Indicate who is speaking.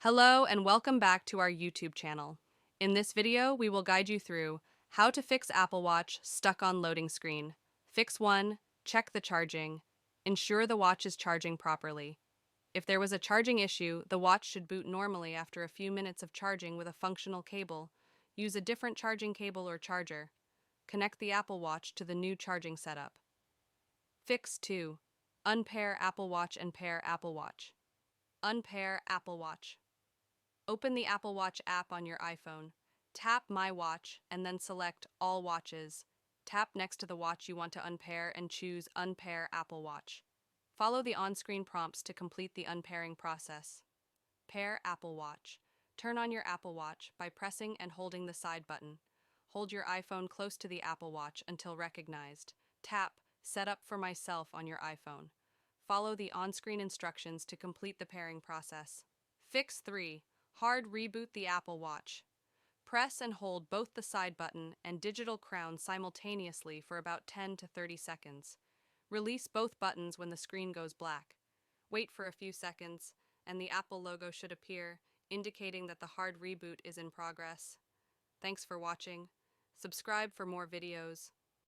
Speaker 1: Hello and welcome back to our YouTube channel. In this video, we will guide you through how to fix Apple Watch stuck on loading screen. Fix 1, check the charging. Ensure the watch is charging properly. If there was a charging issue, the watch should boot normally after a few minutes of charging with a functional cable. Use a different charging cable or charger. Connect the Apple Watch to the new charging setup. Fix 2, unpair Apple Watch and pair Apple Watch. Unpair Apple Watch. Open the Apple Watch app on your iPhone. Tap My Watch and then select All Watches. Tap next to the watch you want to unpair and choose Unpair Apple Watch. Follow the on-screen prompts to complete the unpairing process. Pair Apple Watch. Turn on your Apple Watch by pressing and holding the side button. Hold your iPhone close to the Apple Watch until recognized. Tap Set up for myself on your iPhone. Follow the on-screen instructions to complete the pairing process. Fix 3. Hard reboot the Apple Watch. Press and hold both the side button and digital crown simultaneously for about 10 to 30 seconds. Release both buttons when the screen goes black. Wait for a few seconds, and the Apple logo should appear, indicating that the hard reboot is in progress. Thanks for watching. Subscribe for more videos.